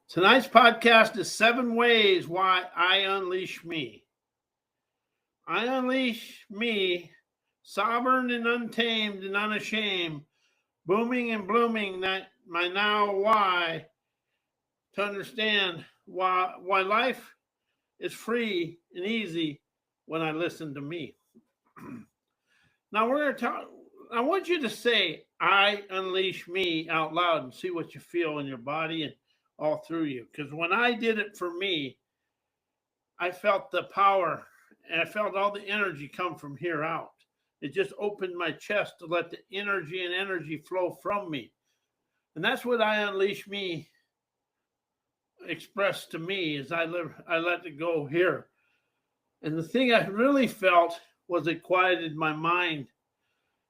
Tonight's podcast is 7 ways why I unleash me. I unleash me, sovereign and untamed and unashamed, booming and blooming that my now why, to understand why life is free and easy when I listen to me. Now we're going to talk. I want you to say, I unleash me out loud and see what you feel in your body and all through you. Because when I did it for me, I felt the power and I felt all the energy come from here out. It just opened my chest to let the energy flow from me. And that's what I unleash me express to me as I let it go here. And the thing I really felt was it quieted my mind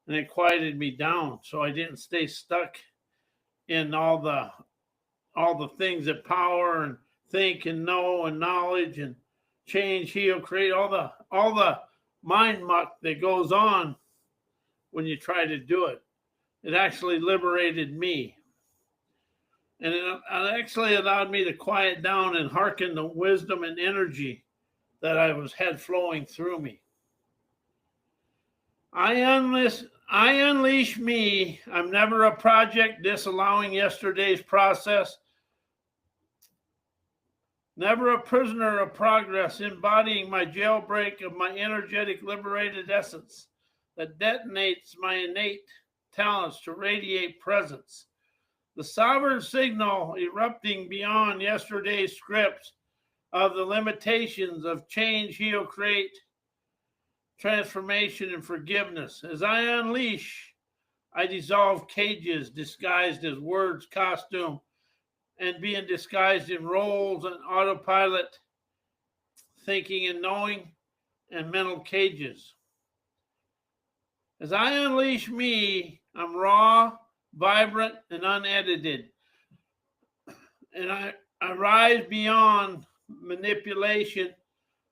and it quieted me down so I didn't stay stuck in all the things that power and think and know and knowledge and change, heal, create, all the mind muck that goes on when you try to do it. It actually liberated me. And it actually allowed me to quiet down and hearken to wisdom and energy that had flowing through me. I unleash me. I'm never a project, disallowing yesterday's process. Never a prisoner of progress, embodying my jailbreak of my energetic liberated essence that detonates my innate talents to radiate presence. The sovereign signal erupting beyond yesterday's scripts of the limitations of change, heal, create, transformation, and forgiveness. As I unleash, I dissolve cages disguised as words, costume, and being disguised in roles and autopilot, thinking and knowing, and mental cages. As I unleash me, I'm raw, vibrant, and unedited. And I rise beyond manipulation,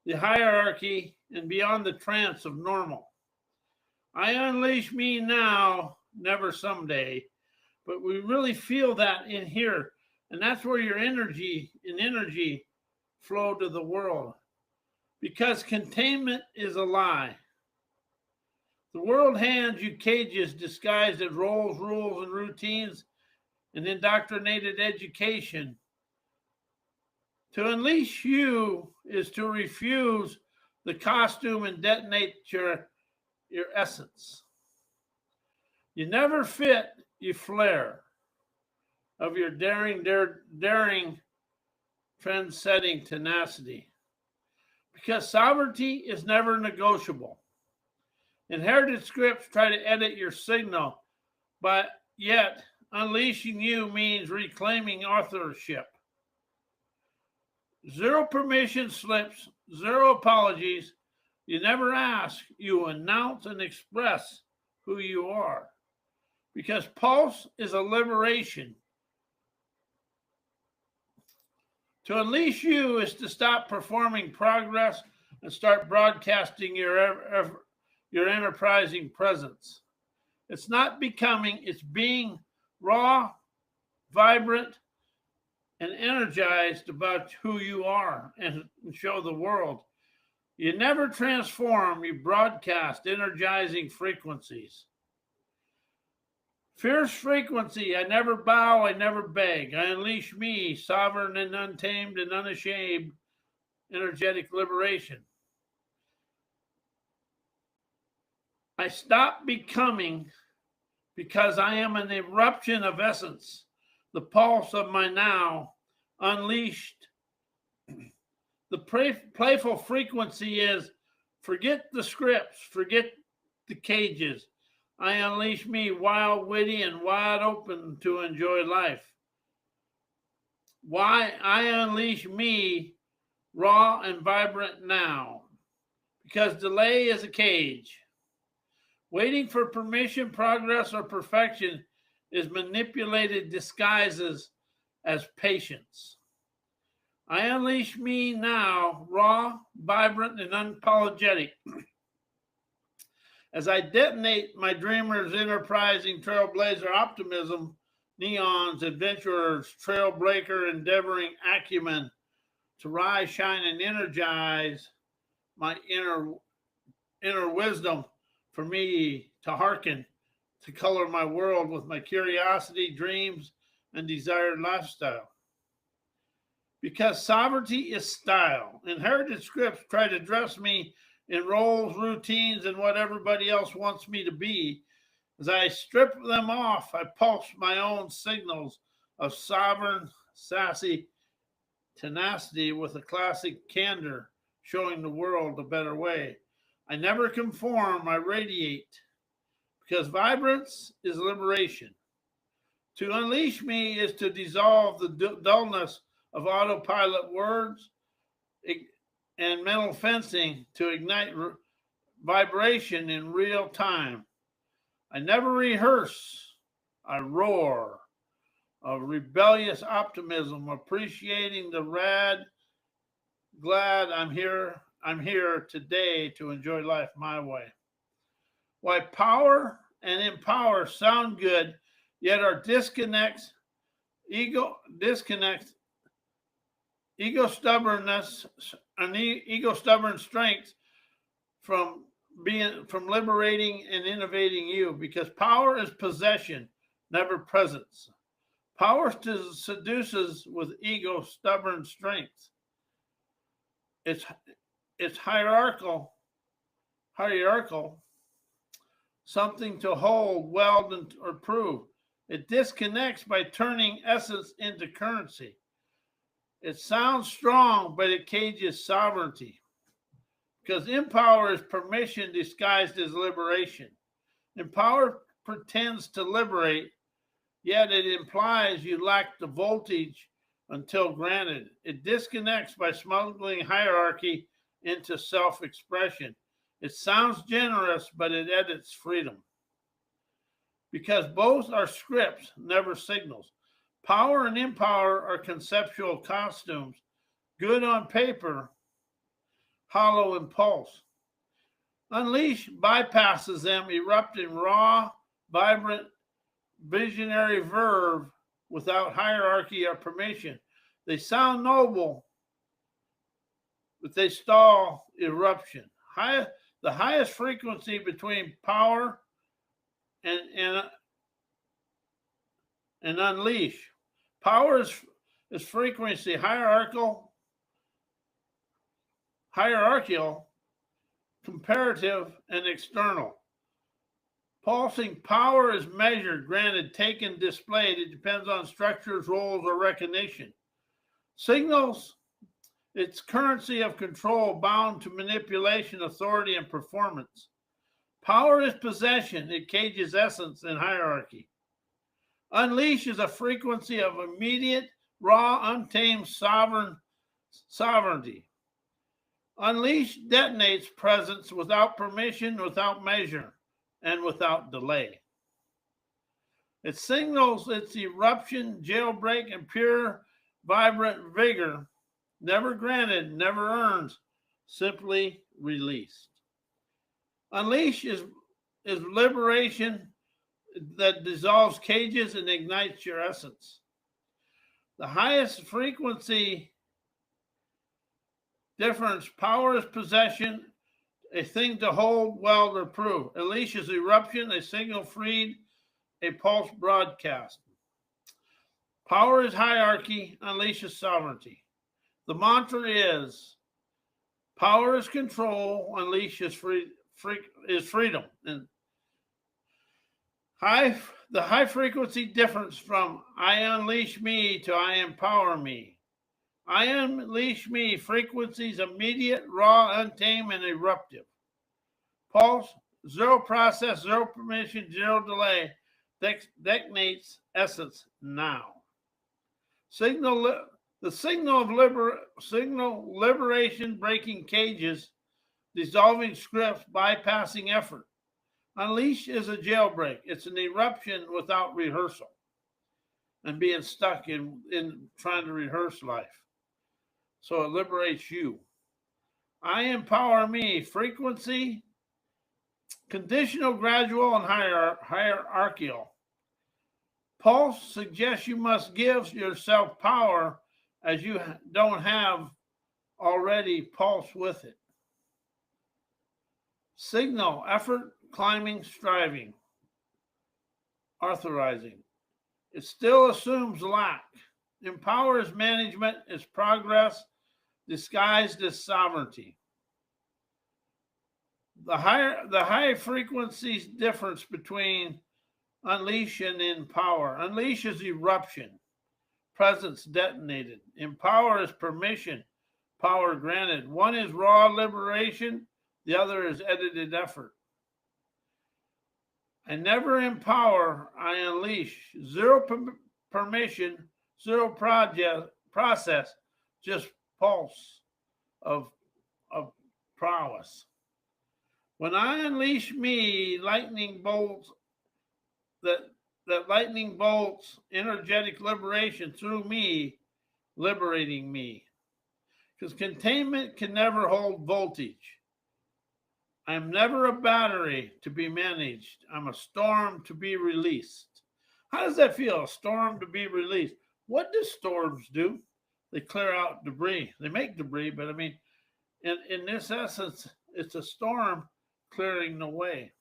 the hierarchy, and beyond the trance of normal. I unleash me now, never someday. But we really feel that in here. And that's where your energy flow to the world. Because containment is a lie. The world hands you cages disguised as roles, rules, and routines and indoctrinated education. To unleash you is to refuse the costume and detonate your essence. You never fit, you flare of your daring, trend-setting tenacity. Because sovereignty is never negotiable. Inherited scripts try to edit your signal, but yet unleashing you means reclaiming authorship. Zero permission slips, zero apologies. You never ask, you announce and express who you are. Because pulse is a liberation. To unleash you is to stop performing progress and start broadcasting your enterprising presence. It's not becoming, it's being raw, vibrant, and energized about who you are and show the world. You never transform, you broadcast energizing frequencies. Fierce frequency, I never bow, I never beg. I unleash me, sovereign and untamed and unashamed, energetic liberation. I stop becoming because I am an eruption of essence, the pulse of my now, unleashed. The playful frequency is forget the scripts, forget the cages. I unleash me wild, witty, and wide open to enjoy life. Why I unleash me raw and vibrant now? Because delay is a cage. Waiting for permission, progress, or perfection is manipulated disguises as patience. I unleash me now, raw, vibrant, and unapologetic. As I detonate my dreamer's enterprising trailblazer optimism, neons, adventurers, trailbreaker, endeavoring acumen to rise, shine, and energize my inner wisdom for me to hearken, to color my world with my curiosity, dreams, and desired lifestyle. Because sovereignty is style. Inherited scripts try to dress me in roles, routines, and what everybody else wants me to be. As I strip them off, I pulse my own signals of sovereign, sassy tenacity with a classic candor, showing the world a better way. I never conform, I radiate, because vibrance is liberation. To unleash me is to dissolve the dullness of autopilot words and mental fencing, to ignite vibration in real time. I never rehearse, I roar, of rebellious optimism, appreciating the glad I'm here today to enjoy life my way. Why power and empower sound good, yet are ego stubbornness and ego stubborn strength from liberating and innovating you, because power is possession, never presence. Power seduces with ego stubborn strength. It's hierarchical, something to hold, weld, or prove. It disconnects by turning essence into currency. It sounds strong, but it cages sovereignty. Because empower is permission disguised as liberation. Empower pretends to liberate, yet it implies you lack the voltage until granted. It disconnects by smuggling hierarchy into self-expression. It sounds generous, but it edits freedom. Because both are scripts, never signals. Power and empower are conceptual costumes, good on paper, hollow impulse. Unleash bypasses them, erupting raw, vibrant, visionary verve without hierarchy or permission. They sound noble, but they stall eruption. The highest frequency between power and unleash. Power is frequency, hierarchical, comparative, and external. Pulsing power is measured, granted, taken, displayed. It depends on structures, roles, or recognition. Signals, it's currency of control bound to manipulation, authority, and performance. Power is possession. It cages essence and hierarchy. Unleash is a frequency of immediate, raw, untamed sovereignty. Unleash detonates presence without permission, without measure, and without delay. It signals its eruption, jailbreak, and pure, vibrant vigor, never granted, never earned, simply released. Unleash is liberation that dissolves cages and ignites your essence. The highest frequency difference, power is possession, a thing to hold, weld, or prove. Unleash is eruption, a signal freed, a pulse broadcast. Power is hierarchy, unleash is sovereignty. The mantra is, power is control, unleash is freedom. And the high frequency difference from I unleash me to I empower me. I unleash me, frequencies immediate, raw, untamed, and eruptive. Pulse, zero process, zero permission, zero delay, detonates essence now. The signal of liberation, breaking cages, dissolving scripts, bypassing effort. Unleash is a jailbreak. It's an eruption without rehearsal and being stuck in trying to rehearse life. So it liberates you. I empower me, frequency, conditional, gradual, and hierarchical. Pulse suggests you must give yourself power as you don't have already pulse with it. Signal, effort, climbing, striving, authorizing. It still assumes lack. Empowers management is progress disguised as sovereignty. The high frequency difference between unleash and empower. Unleash is eruption, presence detonated. Empower is permission, power granted. One is raw liberation, the other is edited effort. I never empower, I unleash. Zero permission, zero process, just pulse of prowess. When I unleash me, lightning bolts, that lightning bolts energetic liberation through me, liberating me. Because containment can never hold voltage. I'm never a battery to be managed. I'm a storm to be released. How does that feel? A storm to be released. What do storms do? They clear out debris. They make debris, but I mean, in this essence, it's a storm clearing the way.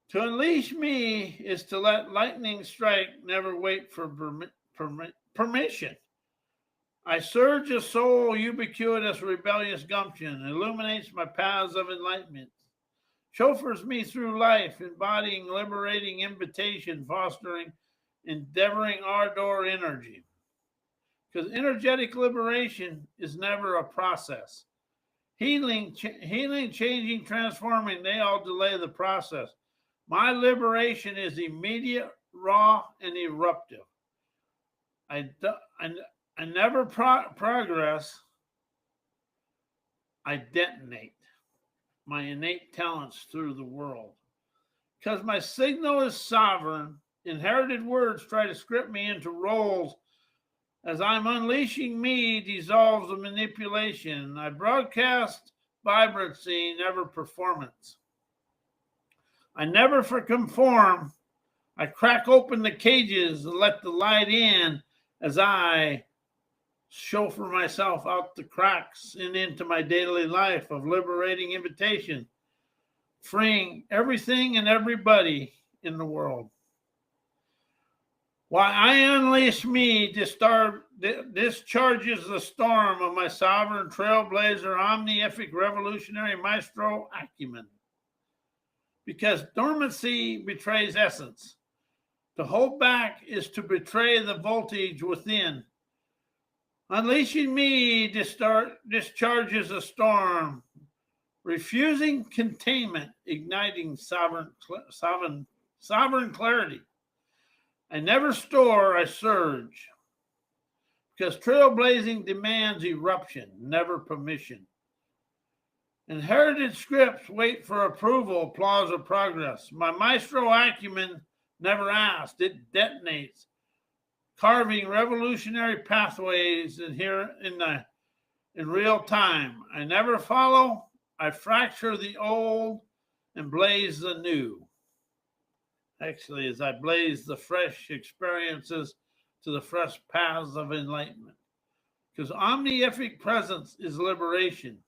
To unleash me is to let lightning strike, never wait for permission. I surge a soul, ubiquitous, rebellious gumption, illuminates my paths of enlightenment, chauffeurs me through life, embodying, liberating invitation, fostering, endeavoring ardor energy. Because energetic liberation is never a process. Healing, changing, transforming, they all delay the process. My liberation is immediate, raw, and eruptive. I never progress. I detonate my innate talents through the world. Because my signal is sovereign, inherited words try to script me into roles. As I'm unleashing me, dissolves the manipulation. I broadcast vibrancy, never performance. I never conform. I crack open the cages and let the light in as I chauffeur myself out the cracks and into my daily life of liberating invitation, freeing everything and everybody in the world. Why I unleash me discharges the storm of my sovereign trailblazer, omnific revolutionary maestro acumen. Because dormancy betrays essence. To hold back is to betray the voltage within. Unleashing me discharges a storm, refusing containment, igniting sovereign clarity. I never store, I surge. Because trailblazing demands eruption, never permission. Inherited scripts wait for approval, applause, or progress. My maestro acumen never asked, it detonates, carving revolutionary pathways in real time. I never follow, I fracture the old and blaze the new. Actually, as I blaze the fresh experiences to the fresh paths of enlightenment. Because omnific presence is liberation.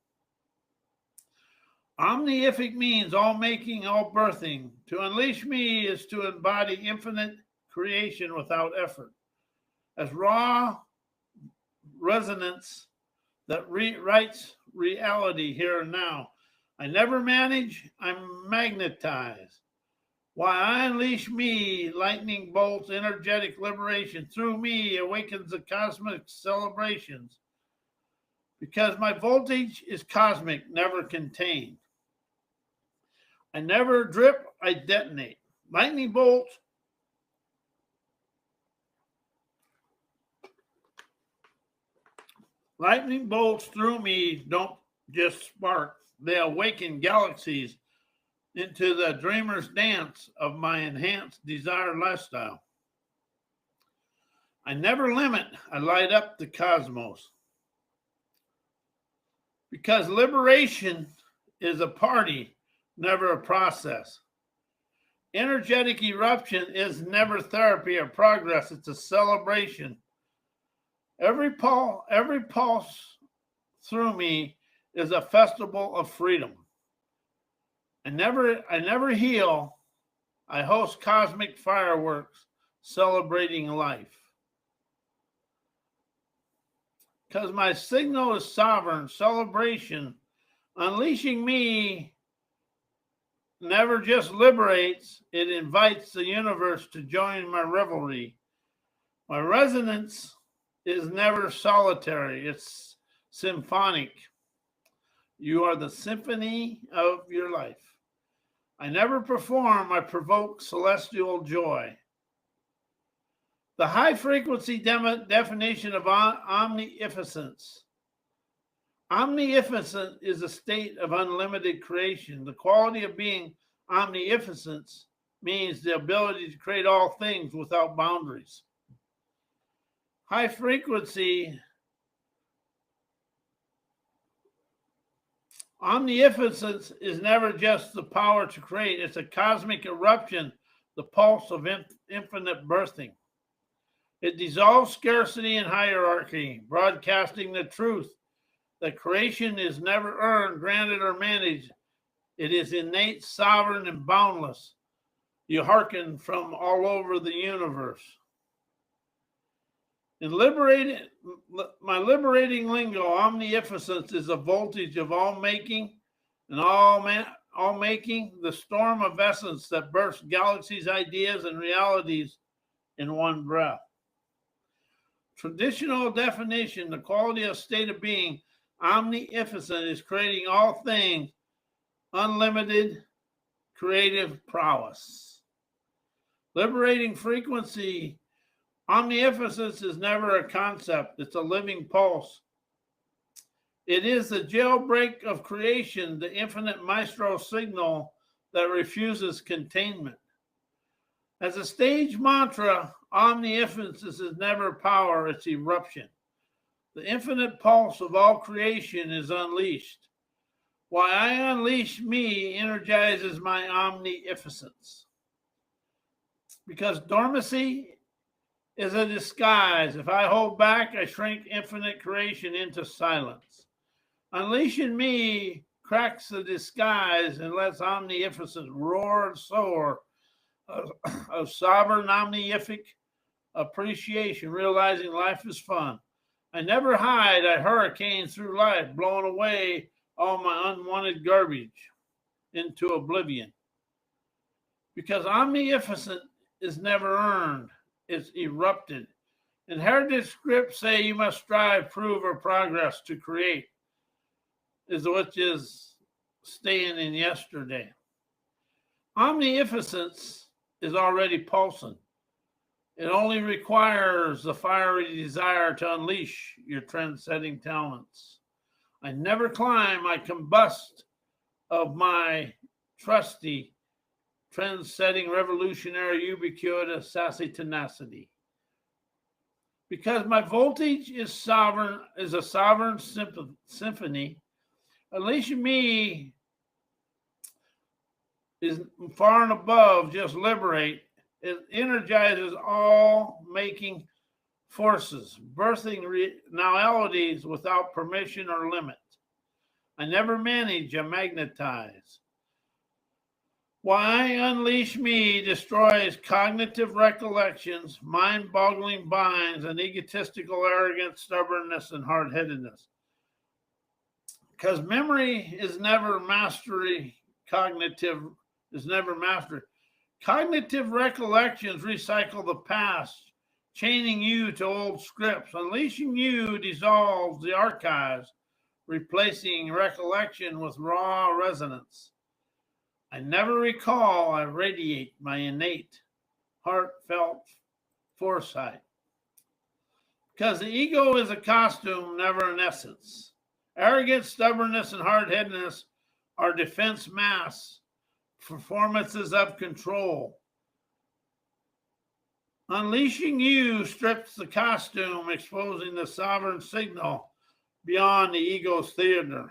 Omnific means all making, all birthing. To unleash me is to embody infinite creation without effort. As raw resonance that writes reality here and now. I never manage, I'm magnetized. Why I unleash me, lightning bolts, energetic liberation. Through me awakens the cosmic celebrations. Because my voltage is cosmic, never contained. I never drip, I detonate. Lightning bolts through me don't just spark. They awaken galaxies into the dreamer's dance of my enhanced desire lifestyle. I never limit, I light up the cosmos. Because liberation is a party, never a process. Energetic eruption is never therapy or progress. It's a celebration. Every pulse through me is a festival of freedom. I never heal. I host cosmic fireworks celebrating life. Because my signal is sovereign, celebration, unleashing me never just liberates, it invites the universe to join my revelry. My resonance is never solitary, it's symphonic. You are the symphony of your life. I never perform, I provoke celestial joy. The high frequency definition of omnificence. Omnificence is a state of unlimited creation. The quality of being omnificence means the ability to create all things without boundaries. High frequency omnificence is never just the power to create, it's a cosmic eruption, the pulse of infinite birthing. It dissolves scarcity and hierarchy, broadcasting the truth that creation is never earned, granted, or managed. It is innate, sovereign, and boundless. You hearken from all over the universe. In my liberating lingo, omnificence is a voltage of all making and all making, the storm of essence that bursts galaxies, ideas, and realities in one breath. Traditional definition, the quality of state of being, omnificent is creating all things, unlimited creative prowess. Liberating frequency, omnificence is never a concept, it's a living pulse. It is the jailbreak of creation, the infinite maestro signal that refuses containment. As a stage mantra, omnificence is never power, it's eruption. The infinite pulse of all creation is unleashed. Why I unleash me energizes my omnificence. Because dormancy is a disguise. If I hold back, I shrink infinite creation into silence. Unleashing me cracks the disguise and lets omnificence roar and soar of sovereign omnific appreciation, realizing life is fun. I never hide, I hurricane through life, blowing away all my unwanted garbage into oblivion. Because omnificence is never earned, it's erupted. Inherited scripts say you must strive, prove, or progress to create, which is staying in yesterday. Omnificence is already pulsing. It only requires the fiery desire to unleash your trend-setting talents. I never climb, I combust of my trusty, trend-setting, revolutionary, ubiquitous, sassy tenacity. Because my voltage is sovereign, is a sovereign symphony, unleashing me is far and above just liberate. It energizes all making forces, birthing realities without permission or limit. I never manage, I magnetize. Why unleash me destroys cognitive recollections, mind-boggling binds, and egotistical arrogance, stubbornness, and hard-headedness. Because memory is never mastery, cognitive is never mastery. Cognitive recollections recycle the past, chaining you to old scripts. Unleashing you dissolves the archives, replacing recollection with raw resonance. I never recall, I radiate my innate, heartfelt foresight. Because the ego is a costume, never an essence. Arrogance, stubbornness, and hard-headedness are defense masks, performances of control. Unleashing you strips the costume, exposing the sovereign signal beyond the ego's theater.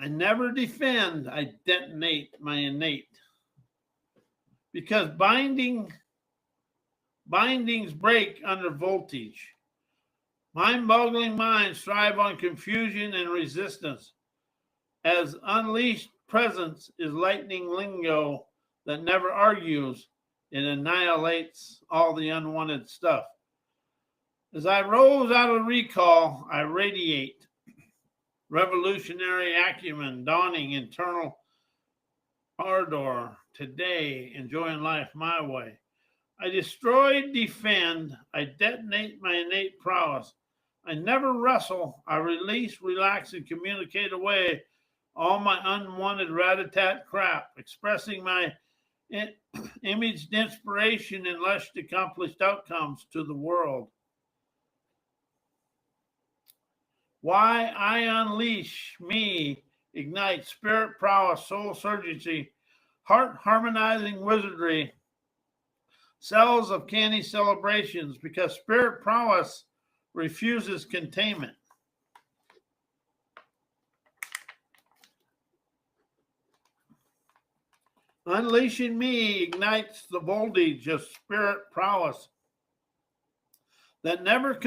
I never defend, I detonate my innate. because bindings break under voltage. Mind-boggling minds thrive on confusion and resistance, as unleashed presence is lightning lingo that never argues. It annihilates all the unwanted stuff. As I rose out of recall, I radiate revolutionary acumen, dawning internal ardor. Today, enjoying life my way. I destroy, defend, I detonate my innate prowess. I never wrestle, I release, relax, and communicate away all my unwanted rat-a-tat crap, expressing my imaged inspiration and lush accomplished outcomes to the world. Why I unleash me, ignite spirit prowess, soul surgency, heart harmonizing wizardry, cells of canny celebrations, because spirit prowess refuses containment. Unleashing me ignites the voltage of spirit prowess that never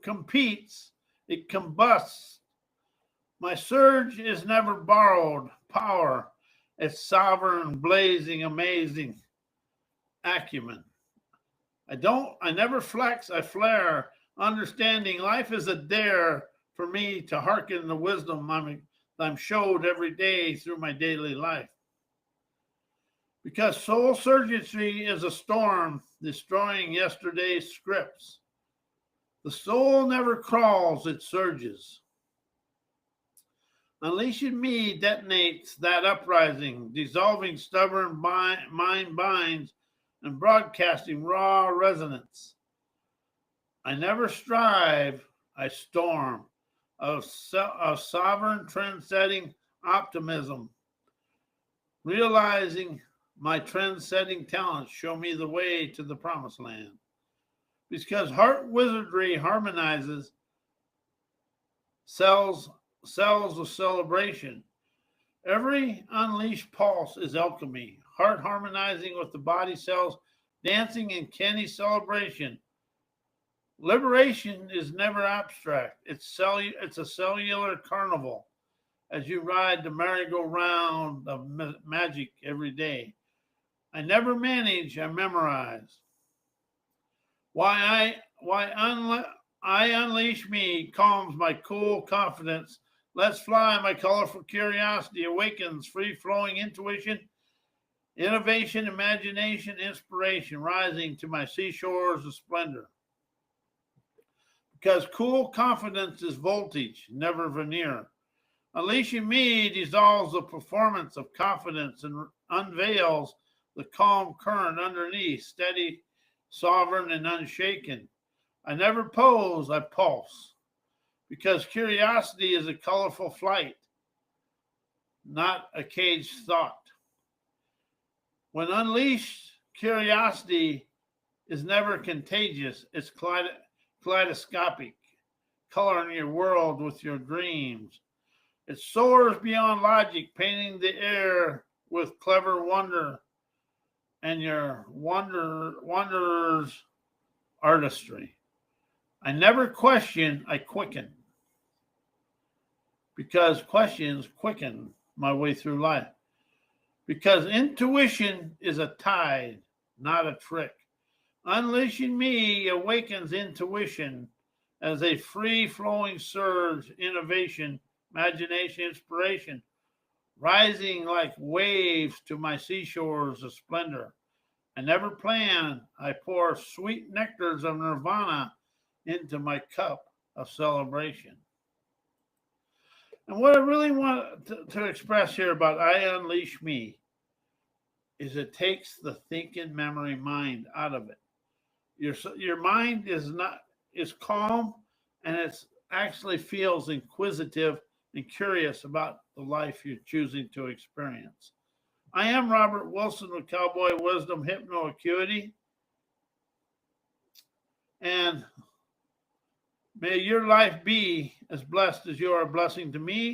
competes, it combusts. My surge is never borrowed power, it's sovereign, blazing, amazing acumen. I never flex, I flare, understanding life is a dare for me to hearken the wisdom I'm showed every day through my daily life. Because soul surgency is a storm destroying yesterday's scripts. The soul never crawls, it surges. Unleashing me detonates that uprising, dissolving stubborn mind binds and broadcasting raw resonance. I never strive, I storm, of sovereign trend-setting optimism, realizing my trend-setting talents show me the way to the promised land. Because heart wizardry harmonizes cells of celebration. Every unleashed pulse is alchemy, heart harmonizing with the body cells, dancing in canny celebration. Liberation is never abstract. It's a cellular carnival as you ride the merry-go-round of magic every day. I never manage, I memorize. Why I unleash me calms my cool confidence. Let's fly, my colorful curiosity awakens free-flowing intuition, innovation, imagination, inspiration, rising to my seashores of splendor. Because cool confidence is voltage, never veneer. Unleashing me dissolves the performance of confidence and unveils the calm current underneath, steady, sovereign, and unshaken. I never pose, I pulse. Because curiosity is a colorful flight, not a caged thought. When unleashed, curiosity is never contagious, it's kaleidoscopic, coloring your world with your dreams. It soars beyond logic, painting the air with clever wonder and your wanderer's artistry. I never question, I quicken. Because questions quicken my way through life. Because intuition is a tide, not a trick. Unleashing me awakens intuition as a free-flowing surge, innovation, imagination, inspiration, rising like waves to my seashores of splendor. I never plan, I pour sweet nectars of nirvana into my cup of celebration. And what I really want to express here about I unleash me is it takes the thinking memory mind out of it. Your mind is calm, and it actually feels inquisitive and curious about the life you're choosing to experience. I am Robert Wilson with Cowboy Wisdom Hypno Acuity, and may your life be as blessed as you are a blessing to me.